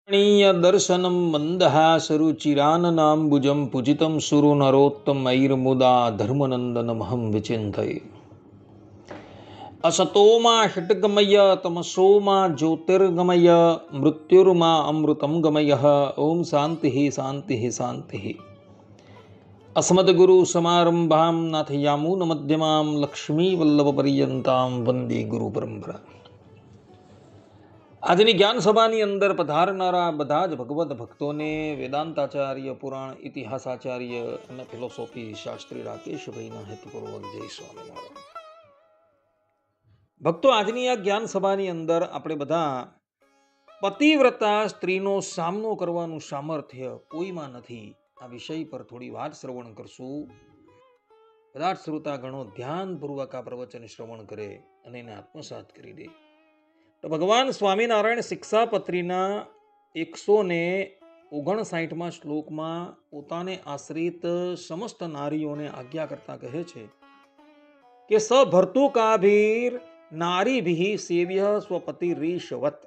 दर्शनं मन्दहासरुचिराननाम्बुजं पूजितं सुरनरोत्तमैर्मुदा धर्मनन्दनमहं विचिन्तये। असतो मा षट्गमय तमसो मा ज्योतिर्गमय मृत्युर्मा अमृतं गमयः। ओम शान्तिः शान्तिः शान्तिः। अस्मद्गुरुसमारम्भां नाथयामुनमध्यमां लक्ष्मीवल्लभपर्यन्तां वन्दे गुरुपरम्परा। આજની જ્ઞાન સભાની અંદર પધારનારા બધા જ ભગવદ્ ભક્તોને વેદાંતાચાર્ય, પુરાણ ઇતિહાસાચાર્ય અને ફિલોસોફી શાસ્ત્રી રાકેશભાઈના હેતુપૂર્વક જય સ્વામિનારાયણ. ભક્તો, આજની આ જ્ઞાન સભાની અંદર આપણે બધા પતિવ્રતા સ્ત્રીનો સામનો કરવાનું સામર્થ્ય કોઈમાં નથી, આ વિષય પર થોડી વાત શ્રવણ કરશું. બધા જ શ્રોતાગણો ધ્યાનપૂર્વક આ પ્રવચન શ્રવણ કરે અને એને આત્મસાત કરી દે. તો ભગવાન સ્વામિનારાયણ શિક્ષાપત્રીના 159માં શ્લોકમાં પોતાને આશ્રિત સમસ્ત નારીઓને આજ્ઞા કરતા કહે છે કે સ ભર્તુકાભીર નારીભિ સેવ્ય સ્વપતિ રીશવત,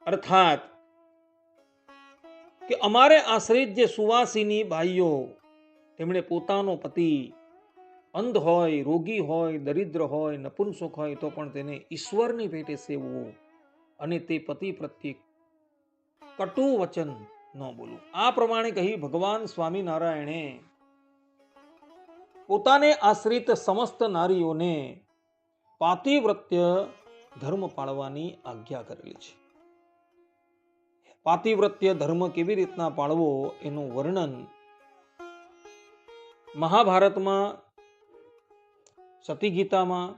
અર્થાત કે અમારે આશ્રિત જે સુવાસીની બાઈઓ, તેમણે પોતાનો પતિ અંધ હોય, રોગી હોય, દરિદ્ર હોય, નપુંસક હોય તો પણ તેને ઈશ્વરની પેટે સેવવું અને તે પતિ પ્રત્યે કટુ વચન ન બોલવું. આ પ્રમાણે કહી ભગવાન સ્વામિનારાયણે પોતાને આશ્રિત સમસ્ત નારીઓને પાતિવ્રત્ય ધર્મ પાળવાની આજ્ઞા કરેલી છે. પાતિવ્રત્ય ધર્મ કેવી રીતના પાળવો એનું વર્ણન મહાભારતમાં, સતી ગીતામાં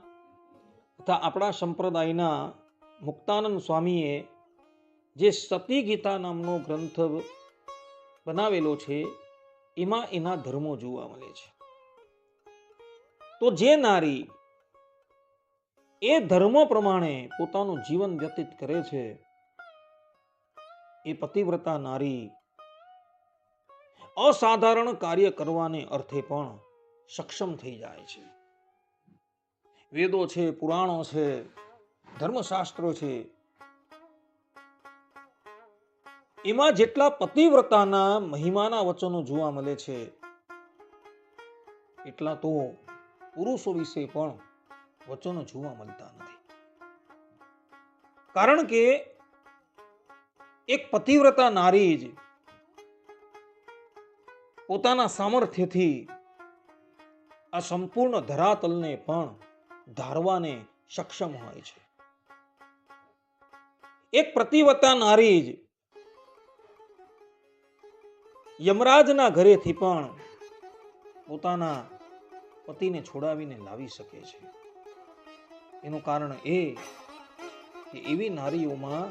તથા આપણા સંપ્રદાયના મુક્તાનંદ સ્વામીએ જે સતી ગીતા નામનો ગ્રંથ બનાવેલો છે એમાં એના ધર્મો જોવા મળે છે. તો જે નારી એ ધર્મ પ્રમાણે પોતાનું જીવન વ્યતીત કરે છે એ પતિવ્રતા નારી અસાધારણ કાર્ય કરવાને અર્થે પણ સક્ષમ થઈ જાય છે. વેદો છે, પુરાણો છે, ધર્મશાસ્ત્રો છે, એમાં જેટલા પતિવ્રતાના મહિમાના વચનો જોવા મળે છે એટલા તો પુરુષો વિશે પણ વચનો જોવા મળતા નથી. કારણ કે એક પતિવ્રતા નારી જ પોતાના સામર્થ્યથી આ સંપૂર્ણ ધરાતલને પણ ધારવાને સક્ષમ હોય છે. એક પતિવ્રતા નારી જ યમરાજના ઘરેથી પણ પોતાના પતિને છોડાવીને લાવી શકે છે. એનું કારણ એ કે એવી નારીઓમાં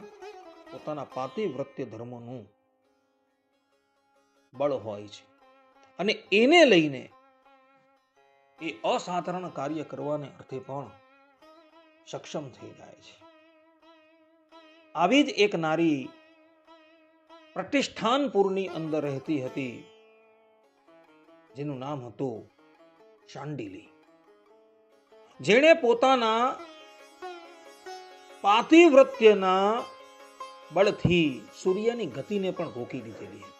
પોતાના પાતિવ્રત્ય ધર્મનું બળ હોય છે અને એને લઈને એ અસાધારણ કાર્ય કરવાને અર્થે પણ સક્ષમ થઈ જાય છે. આવી જ એક નારી પ્રતિષ્ઠાનપુરની અંદર રહેતી હતી, જેનું નામ હતું શાંડિલી, જેણે પોતાના પાતિવ્રત્યના બળથી સૂર્યની ગતિને પણ રોકી દીધેલી હતી.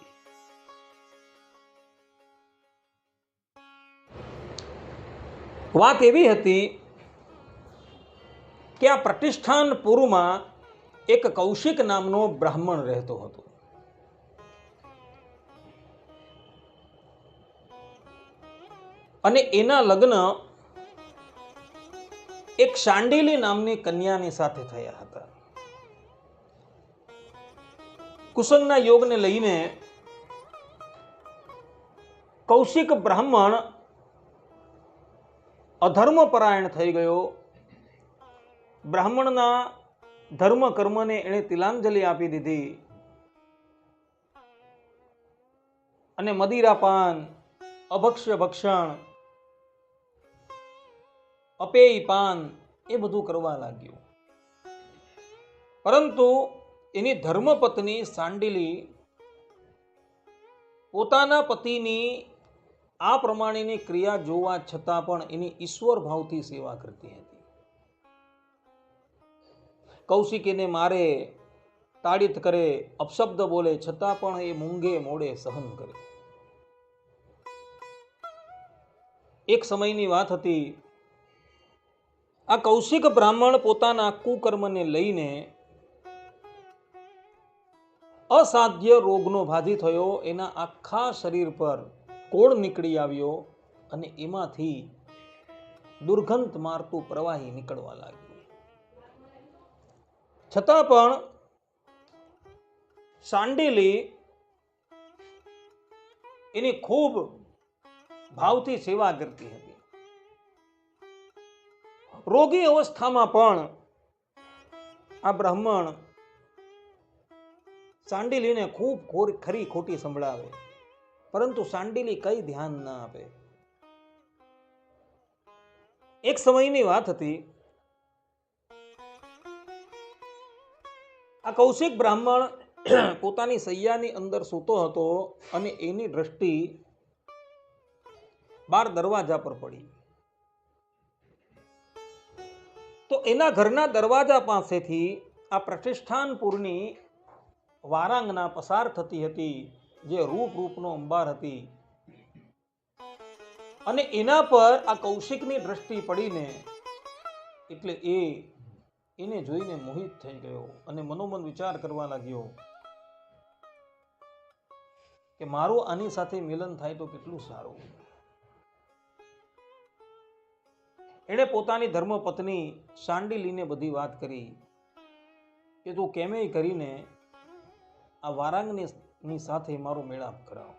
વાત એવી હતી કે આ પ્રતિષ્ઠાનપુરમાં એક કૌશિક નામનો બ્રાહ્મણ રહેતો હતો. અને એના લગ્ન એક શાંડિલી નામની કન્યાની સાથે થયા હતા. કુસંગના યોગને લઈને કૌશિક બ્રાહ્મણ અધર્મપરાયણ થઈ ગયો. બ્રાહ્મણના ધર્મ કર્મને એણે તિલાંજલિ આપી દીધી અને મદિરાપાન, અભક્ષ્ય ભક્ષણ, અપેય પાન એ બધું કરવા લાગ્યું. પરંતુ એની ધર્મપત્ની શાંડિલી પોતાના પતિની આ પ્રમાણેની ક્રિયા જોવા છતાં પણ એની ઈશ્વર ભાવથી સેવા કરતી હતી. કૌશિક એને મારે, તાડીત કરે, અપશબ્દ બોલે, છતાં પણ એ મૂંગે મોડે સહન કરે. એક સમયની વાત હતી, આ કૌશિક બ્રાહ્મણ પોતાના કુકર્મને લઈને અસાધ્ય રોગનો ભાજી થયો. એના આખા શરીર પર કોળ નીકળી આવ્યો અને એમાંથી દુર્ગંધ મારતું પ્રવાહી નીકળવા લાગ્યું. છતાં પણ શાંડિલી એની ખૂબ ભાવથી સેવા કરતી હતી. રોગી અવસ્થામાં પણ આ બ્રાહ્મણ શાંડિલીને ખૂબ ખરી ખોટી સંભળાવે, પરંતુ શાંડિલી કઈ ધ્યાન ના આપે. એક સમયની વાત હતી, આ કૌશિક બ્રાહ્મણ પોતાની સૈયાની અંદર સૂતો હતો અને એની દ્રષ્ટિ બાર દરવાજા પર પડી. તો એના ઘરના દરવાજા પાસેથી આ પ્રતિષ્ઠાનપુરની વારાંગના પસાર થતી હતી, જે રૂપનો અંબાર હતી, અને એના પર આ કૌશિકની દ્રષ્ટિ પડીને એટલે એને જોઈને મોહિત થઈ ગયો અને મનોમન વિચાર કરવા લાગ્યો કે મારું આની સાથે મિલન થાય તો કેટલું સારું. એણે પોતાની ધર્મપત્ની શાંડિલીને બધી વાત કરી કે તું કેમેય કરીને આ વારાંગની સાથે મારો મેળાપ કરાવ.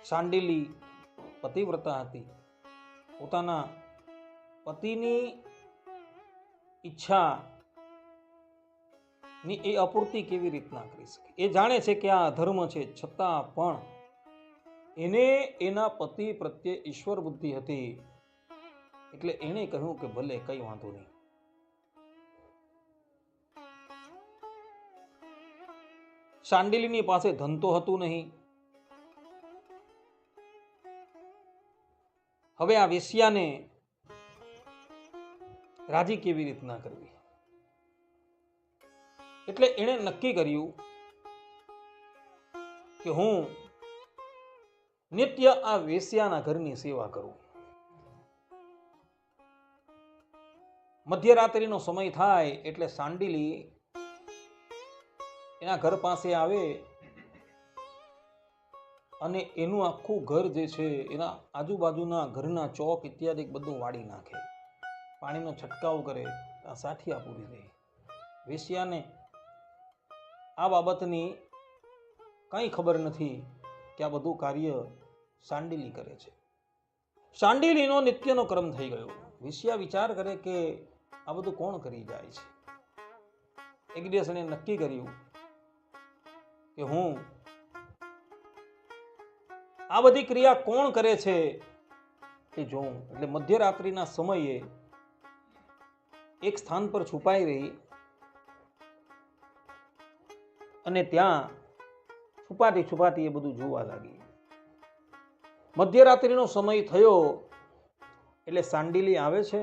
શાંડિલી પતિવ્રતા હતી. પોતાના પતિની ઈચ્છા ની એ અપૂર્તિ કેવી રીતના કરી શકે? એ જાણે છે કે આ અધર્મ છે, છતાં પણ એને એના પતિ પ્રત્યે ઈશ્વર બુદ્ધિ હતી, એટલે એણે કહ્યું કે ભલે, કઈ વાંધો નહીં. શાંડિલીની પાસે ધન તો હતું નહીં. હવે આ વેશ્યાને રાજી કેવી રીતના કરવી? એટલે એણે નક્કી કર્યું કે હું નિત્ય આ વેશ્યાના ઘરની સેવા કરું. મધ્યરાત્રિનો સમય થાય એટલે શાંડિલી એના ઘર પાસે આવે અને એનું આખું ઘર જે છે એના આજુબાજુના ઘરના ચોક ઇત્યાદિ બધું વાળી નાખે, પાણીનો છંટકાવ કરે, આ સાઠિયા પૂરી દે. વેશ્યાને આ બાબતની કંઈ ખબર નથી કે આ બધું કાર્ય શાંડિલી કરે છે. શાંડિલીનો નિત્યનો ક્રમ થઈ ગયો. વેશ્યા વિચાર કરે કે આ બધું કોણ કરી જાય છે. એક દિવસ એણે નક્કી કર્યું કે હું આ બધી ક્રિયા કોણ કરે છે એ જોઉં. એટલે મધ્યરાત્રિના સમયે એક સ્થાન પર છુપાઈ રહી અને ત્યાં છુપાતી એ બધું જોવા લાગી. મધ્યરાત્રિનો સમય થયો એટલે શાંડિલી આવે છે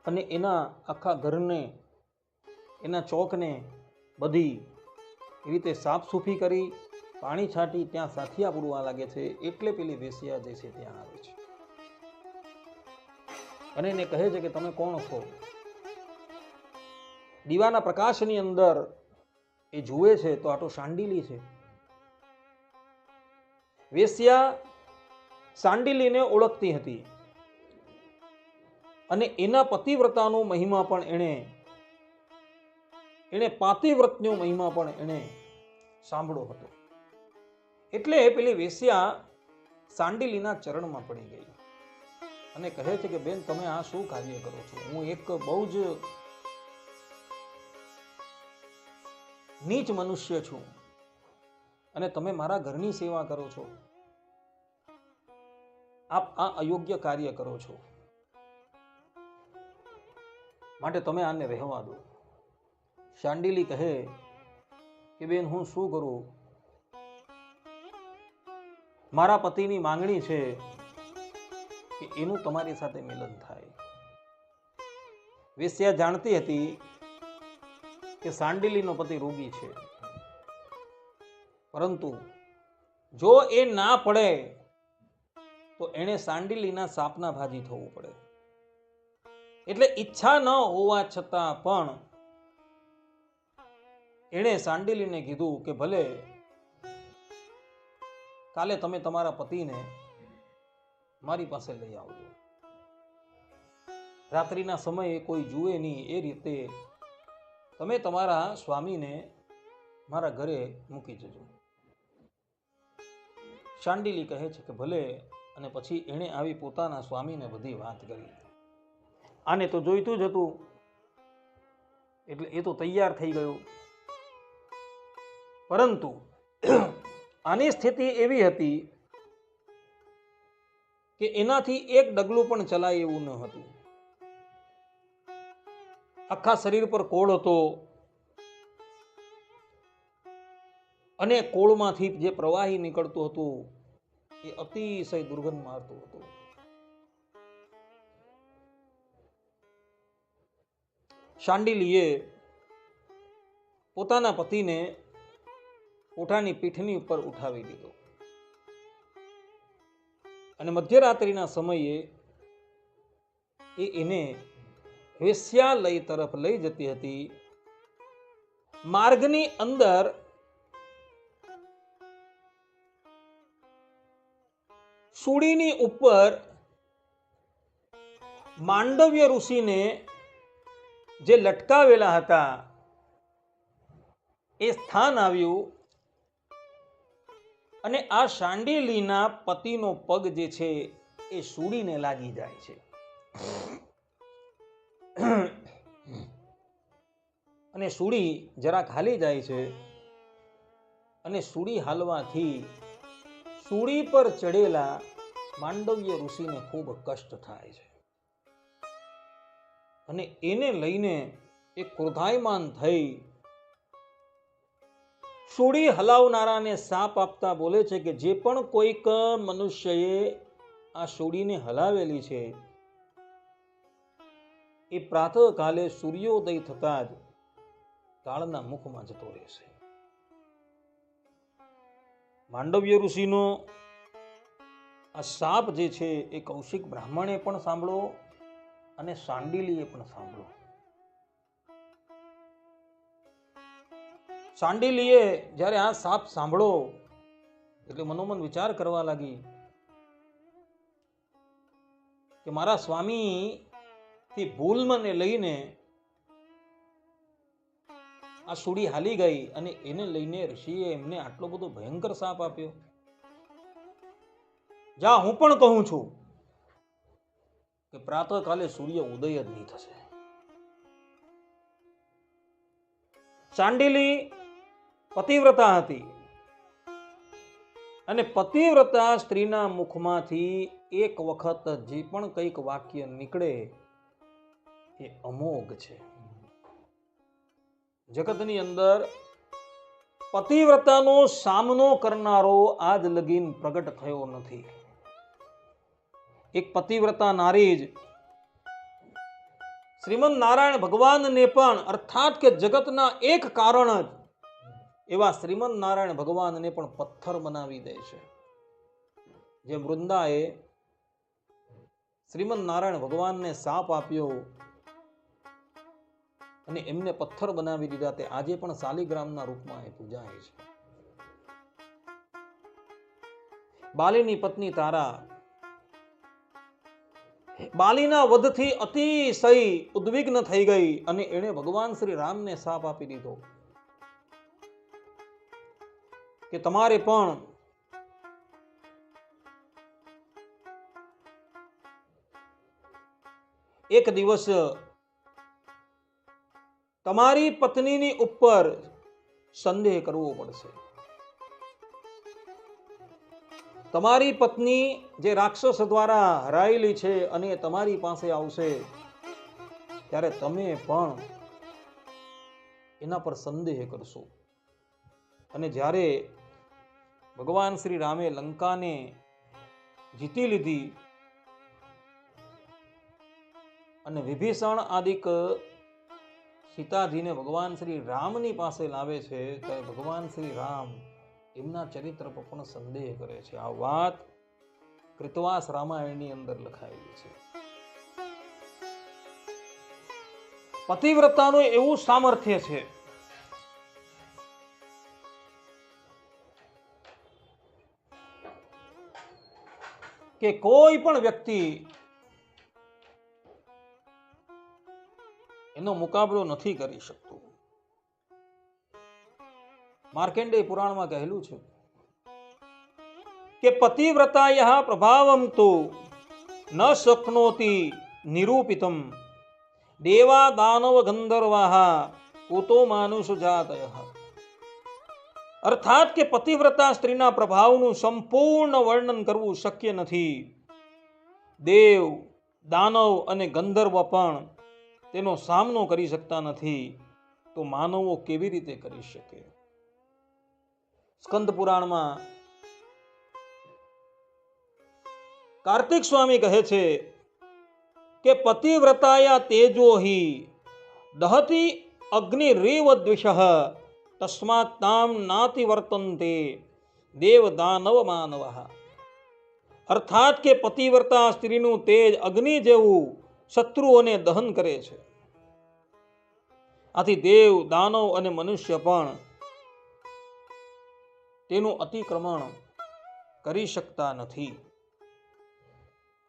અને એના આખા ઘરને, એના ચોકને બધી રીતે સાફ સૂફી કરી, પાણી છાંટી ત્યાં સાથિયા પૂરવા લાગે છે. એટલે પેલી વેશ્યા જે છે ત્યાં આવે છે અને એને કહે છે કે તમે કોણ છો? દીવાના પ્રકાશની અંદર એ જુએ છે તો આ તો શાંડિલી છે. વેશ્યા શાંડિલીને ઓળખતી હતી અને એના પતિવ્રતાનો મહિમા પણ એણે પાતિવ્રતનો મહિમા પણ એણે સાંભળ્યો હતો. એટલે પેલી વેશ્યા શાંડિલીના ચરણમાં પડી ગઈ અને કહે છે કે બેન, તમે આ શું કાર્ય કરો છો? હું એક બહુ જ નીચ મનુષ્ય છું અને તમે મારા ઘરની સેવા કરો છો. આપ આ અયોગ્ય કાર્ય કરો છો, માટે તમે આને રહેવા દો. શાંડિલી કહે કે બેન, હું શું કરું? મારા પતિની માંગણી છે કે એનું તમારી સાથે મિલન થાય. વેશ્યા જાણતી હતી કે સાંડિલીનો પતિ રોગી છે, પરંતુ જો એ ના પડે તો એણે સાંડિલીના સાપના ભાજી થવું પડે. એટલે ઈચ્છા ન હોવા છતાં પણ એણે સાંડિલીને કીધું કે ભલે કાલે તમે તમારા પતિને મારી પાસે લઈ આવજો. રાત્રિના સમયે કોઈ જુએ નહીં એ રીતે તમે તમારા સ્વામીને મારા ઘરે મૂકી જજો. શાંડિલી કહે છે કે ભલે, અને પછી એણે આવી પોતાના સ્વામીને બધી વાત કરી. આને તો જોઈતું જ હતું, એટલે એ તો તૈયાર થઈ ગયો. પરંતુ આની સ્થિતિ એવી હતી કે એનાથી એક ડગલું પણ ચલાય એવું ન હતું. આખા શરીર પર કોળ હતો અને કોળમાંથી જે પ્રવાહી નીકળતું હતું એ અતિશય દુર્ગંધ મારતું હતું. શાંડિલીએ પોતાના પતિને પોતાની પીઠની ઉપર ઉઠાવી દીધો અને મધ્યરાત્રિના સમયે એને વેશ્યાલય તરફ લઈ જતી હતી. માર્ગની અંદર સુડીની ઉપર માંડવ્ય ઋષિને જે લટકાવેલા હતા એ સ્થાન આવ્યું અને આ શાંડિલીના પતિનો પગ જે છે એ સુડીને લાગી જાય છે. અને સુડી જરાક હાલી જાય છે અને સુડી હાલવાથી સુડી પર ચડેલા માંડવ્ય ઋષિને ખૂબ કષ્ટ થાય છે અને એને લઈને એ ક્રોધાયમાન થઈ સુડી હલાવનારાને સાપ આપતા બોલે છે કે જે પણ કોઈક મનુષ્યએ આ સુડીને હલાવેલી છે એ પ્રાતઃકાલે સૂર્યોદય થતા જ કાળના મુખમાં જતો રહેશે. માંડવ્ય ઋષિનો આ સાપ જે છે એ કૌશિક બ્રાહ્મણે પણ સાંભળો અને શાંડિલીએ પણ સાંભળો. શાંડિલીએ જ્યારે આ સાપ સાંભળો એટલે મનોમન વિચાર કરવા લાગી કે મારા સ્વામી થી ભૂલ મને લઈને આ સુડી હાલી ગઈ અને એને લઈને ઋષિએ એમને આટલો બધો ભયંકર સાપ આપ્યો. જા, હું પણ કહું છું કે પ્રાતઃકાલે સૂર્ય ઉદય જ નહીં થશે. શાંડિલી પતિવ્રતા હતી અને પતિવ્રતા સ્ત્રીના મુખમાંથી એક વખત જે પણ કંઈક વાક્ય નીકળે એ અમોઘ છે. જગતની અંદર પતિવ્રતાનો સામનો કરનારો આજ લગીન પ્રગટ થયો નથી. એક પતિવ્રતા નારી જ શ્રીમદ નારાયણ ભગવાનને પણ, અર્થાત કે જગતના એક કારણ જ એવા શ્રીમદ નારાયણ ભગવાનને પણ પથ્થર બનાવી દે છે. જે વૃંદાએ શ્રીમદ નારાયણ ભગવાનને સાપ આપ્યો અને એમને પથ્થર બનાવી દીધા, તે આજે પણ શાલિગ્રામના રૂપમાં એ પૂજાય છે. બાલીની પત્ની તારા બાલીના વધથી અતિશય ઉદ્વિગ્ન થઈ ગઈ અને એણે ભગવાન શ્રી રામને શાપ આપી દીધો કે તમારે પણ એક દિવસ તમારી પત્નીની ઉપર સંદેહ કરવો પડશે. તમારી પત્ની જે રાક્ષસ દ્વારા હરાયેલી છે અને તમારી પાસે આવશે ત્યારે તમે પણ એના પર સંદેહ કરશો. અને જ્યારે ભગવાન શ્રી રામે લંકાને જીતી લીધી અને વિભીષણ આદિક સીતાજીને ભગવાન શ્રી રામની પાસે લાવે છે ત્યારે ભગવાન શ્રી રામ એમના ચરિત્ર પર પણ સંદેહ કરે છે. આ વાત કૃતવાસ રામાયણની અંદર લખાયેલી છે. પતિવ્રતાનું એવું સામર્થ્ય છે કે કોઈ પણ વ્યક્તિ એનો મુકાબલો નથી કરી શકતું. માર્કંડેય પુરાણમાં કહેલું છે કે પતિવ્રતાયઃ પ્રભાવમ તો ન શક્નોતિ નિરૂપિતમ દેવા દાનવ ગંધર્વાહ ઉતો માનુષ જાતયઃ. અર્થાત કે પતિવ્રતા સ્ત્રીના પ્રભાવનું સંપૂર્ણ વર્ણન કરવું શક્ય નથી. દેવ, દાનવ અને ગંધર્વ પણ તેનો સામનો કરી શકતા નથી, તો માનવો કેવી રીતે કરી શકે? સ્કંદ પુરાણમાં કાર્તિક સ્વામી કહે છે કે પતિવ્રતાયા તેજો હિ દહતી અગ્નિરેવ દ્વિષઃ તસ્માત તામ નાતિ વર્તન્તે દેવ દાનવ માનવઃ. અર્થાત કે પતિવ્રતા સ્ત્રીનું તેજ અગ્નિ જેવું શત્રુઓને દહન કરે છે. આથી દેવ, દાનવ અને મનુષ્ય પણ તેનું અતિક્રમણ કરી શકતા નથી.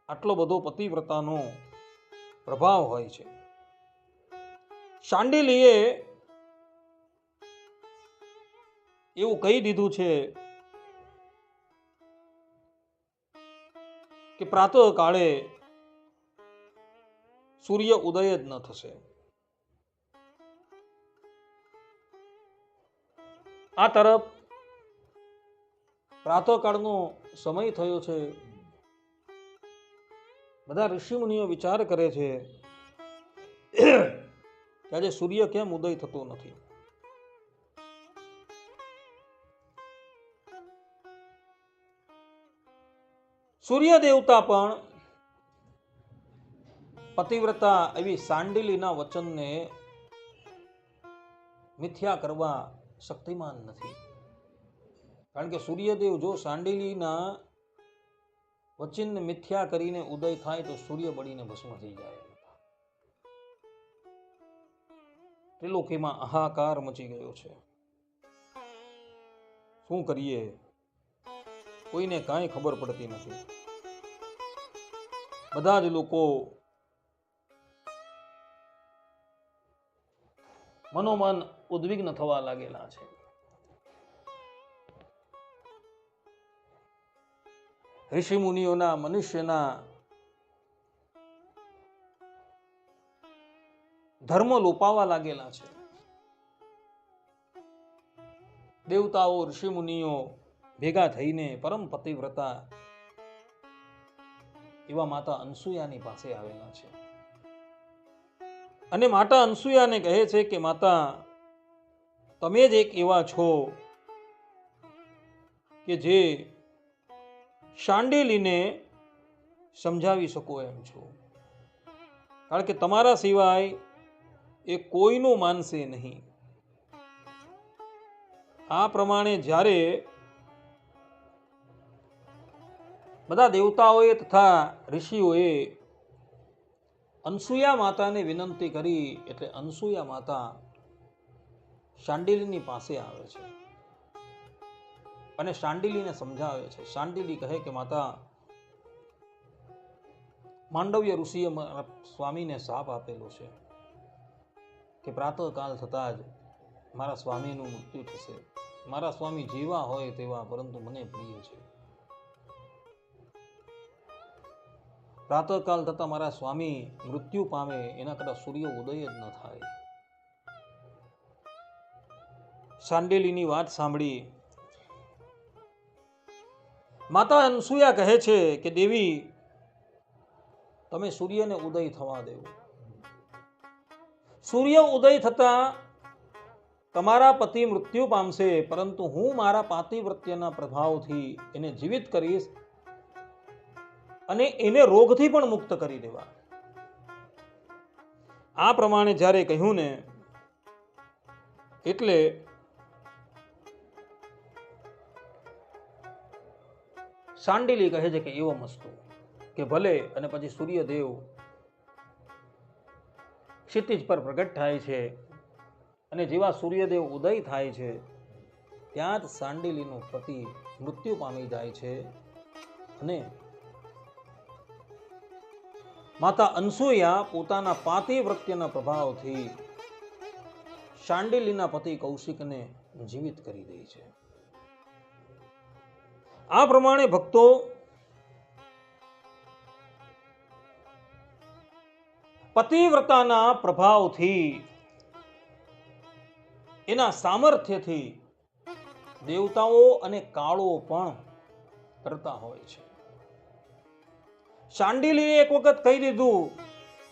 આટલો બધો પતિવ્રતાનો પ્રભાવ હોય છે. શાંડિલીએ એવું કહી દીધું છે કે પ્રાતઃ કાળે સૂર્ય ઉદય જ ન થશે. આ તરફ પ્રાતઃકાળનો સમય થયો છે. બધા ઋષિમુનિઓ વિચાર કરે છે કે આજે સૂર્ય કેમ ઉદય થતો નથી. સૂર્ય દેવતા પણ પતિવ્રતા એવી શાંડિલીના વચનને મિથ્યા કરવા શક્તિમાન નથી. કારણ કે સૂર્યદેવ જો શાંડિલીના વચનને મિથ્યા કરીને ઉદય થાય તો સૂર્ય બળીને ભસ્મ થઈ જાય. ત્રિલોકીમાં હાહાકાર મચી ગયો છે. શું કરીએ? કોઈને કાંઈ ખબર પડતી નથી. બધા જ લોકો મનોમન ઉદ્વિગ્ન થવા લાગેલા છે. ઋષિ મુનિઓના, મનુષ્યના ધર્મ લોપાવા લાગેલા છે. દેવતાઓ, ઋષિ મુનિઓ ભેગા થઈને પરમ પતિવ્રતા એવા માતા અનસુયાની પાસે આવેલા છે અને માતા અનસુયાને કહે છે કે માતા, તમે જ એક એવા છો કે જે શાંડિલીને સમજાવી શકો એમ છો. કારણ કે તમારા સિવાય એ કોઈનું માનશે નહીં. આ પ્રમાણે જ્યારે બધા દેવતાઓએ તથા ઋષિઓએ અનસુયા માતાને વિનંતી કરી એટલે અનસુયા માતા શાંડિલીની પાસે આવે છે અને શાંડિલીને સમજાવે છે. શાંડિલી કહે કે માતા, માંડવ્ય ઋષિએ સ્વામીને શાપ આપેલો છે કે પ્રાતઃકાલ થતા જ મારા સ્વામીનું મૃત્યુ થશે. મારા સ્વામી જેવા હોય તેવા, પરંતુ મને પ્રિય છે. પ્રાતઃકાલ થતા મારા સ્વામી મૃત્યુ પામે એના કરતા સૂર્ય ઉદય જ ન થાય. શાંડિલીની વાત સાંભળી માતા અનસુયા કહે છે કે દેવી, તમે સૂર્યને ઉદય થવા દેવો. સૂર્ય ઉદય થતા તમારા પતિ મૃત્યુ પામશે, પરંતુ હું મારા પાતિવ્રત્યના પ્રભાવથી એને જીવિત કરીશ અને એને રોગથી પણ મુક્ત કરી દેવા. આ પ્રમાણે જ્યારે કહ્યું ને એટલે શાંડિલી કહે છે કે એવો મસ્તો કે ભલે, અને પછી સૂર્યદેવ ક્ષિતિજ પર પ્રગટ થાય છે અને જેવા સૂર્યદેવ ઉદય થાય છે ત્યાં જ શાંડિલીનો પતિ મૃત્યુ પામી જાય છે અને માતા અનસૂયા પોતાના પાતિવ્રત્યના પ્રભાવથી શાંડિલીના પતિ કૌશિકને જીવિત કરી દે છે. આ પ્રમાણે ભક્તો પતિવ્રતાના પ્રભાવથી, એના સામર્થ્યથી દેવતાઓ અને કાળો પણ કરતા હોય છે. શાંડિલીએ એક વખત કહી દીધું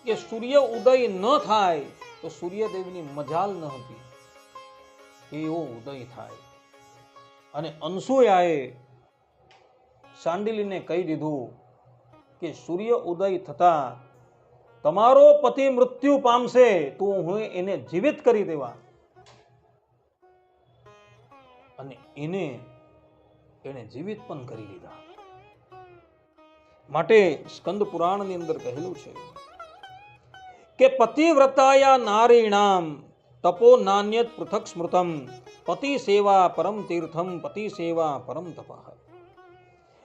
કે સૂર્ય ઉદય ન થાય તો સૂર્યદેવની મજાલ ન હતી એવો ઉદય થાય. અને અનસૂયાએ શાંડિલીને કહી દીધું કે સૂર્ય ઉદય થતા તમારો પતિ મૃત્યુ પામશે તો હું એને જીવિત કરી દેવા. અને એને જીવિત પણ કરી દીધા. માટે સ્કંદ પુરાણની અંદર કહેલું છે કે પતિવ્રતાયા નારીણામ તપો નાન્યત પૃથક સ્મૃતમ પતિ સેવા પરમ તીર્થમ પતિ સેવા પરમ તપઃ.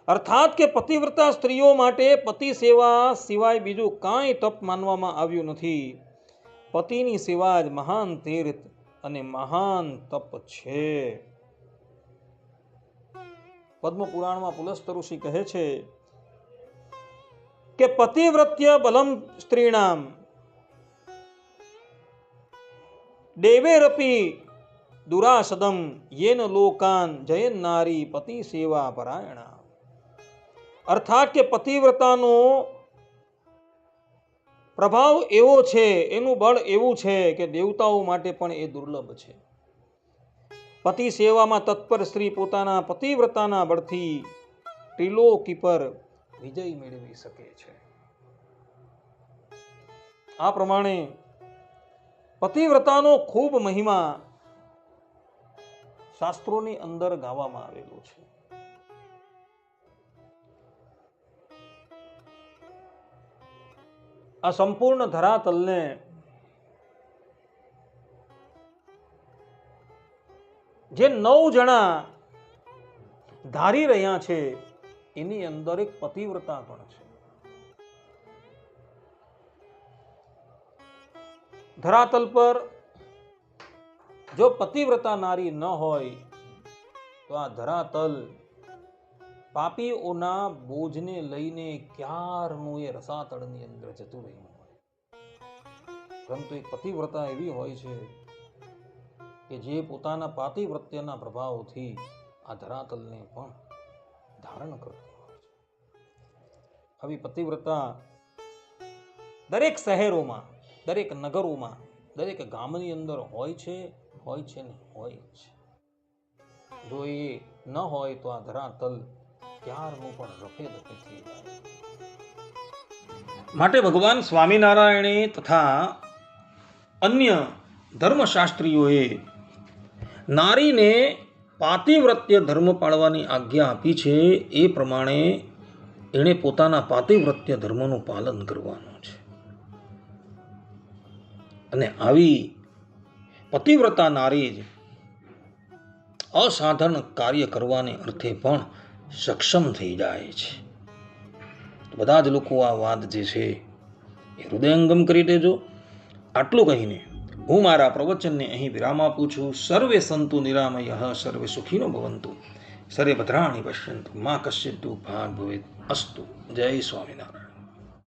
અર્થાત કે પતિવ્રતા સ્ત્રીઓ માટે પતિ સેવા સિવાય બીજું કાંઈ તપ માનવામાં આવ્યું નથી. પતિની સેવા જ મહાન તીર્થ અને મહાન તપ છે. પદ્મ પુરાણમાં પુલસ્ત ઋષિ કહે છે કે પતિવ્રત્ય બલમ સ્ત્રીણામ દેવેરપી દુરાસદમ યેન લોકાન જયન નારી પતિ સેવા પરાયણા. અર્થાત કે પતિવ્રતાનો પ્રભાવ એવો છે, એનું બળ એવું છે કે દેવતાઓ માટે પણ એ દુર્લભ છે. પતિ સેવામાં તત્પર સ્ત્રી પોતાના પતિવ્રતાના બળથી ત્રિલોકી પર વિજય મેળવી શકે છે. આ પ્રમાણે પતિવ્રતાનો ખૂબ મહિમા શાસ્ત્રોની અંદર ગાવામાં આવેલો છે. આ સંપૂર્ણ ધરાતલને જે 9 જણા ધારી રહ્યા છે એની અંદર એક પતિવ્રતા પણ છે. ધરાતલ પર જો પતિવ્રતા નારી ન હોય તો આ ધરાતલ પાપીઓના બોજને લઈને ક્યારનું એ રસાતળની અંદર જતું રહ્યું હોય. પરંતુ એક પતિવ્રતા એવી હોય છે કે જે પોતાના પાતિવ્રત્યના પ્રભાવથી આ ધરાતલને પણ ધારણ કરતી હોય છે. આવી પતિવ્રતા દરેક શહેરોમાં, દરેક નગરોમાં, દરેક ગામની અંદર હોય છે ને હોય છે. જો એ ન હોય તો આ ધરાતલ ક્યારનું પણ રફે દફે થઈ જાય. માટે ભગવાન સ્વામિનારાયણે તથા અન્ય ધર્મશાસ્ત્રીઓએ નારીને પાતિવ્રત્ય ધર્મ પાળવાની આજ્ઞા આપી છે. એ પ્રમાણે એણે પોતાના પાતિવ્રત્ય ધર્મનું પાલન કરવાનું છે. અને આવી પતિવ્રતા નારી જ અસાધારણ કાર્ય કરવાને અર્થે પણ સક્ષમ થઈ જાય છે. બધા જ લોકો આ વાત જે છે એ હૃદયંગમ કરી દેજો. આટલું કહીને હું મારા પ્રવચનને અહીં વિરામ આપું છું. સર્વે સંતુ નિરામયઃ, સર્વે સુખીનો ભવંતુ, સર્વે ભદ્રાણિ પશ્યન્તુ, મા કશ્ચિત દુઃખાગ ભવેત. અસ્તુ. જય સ્વામિનારાયણ.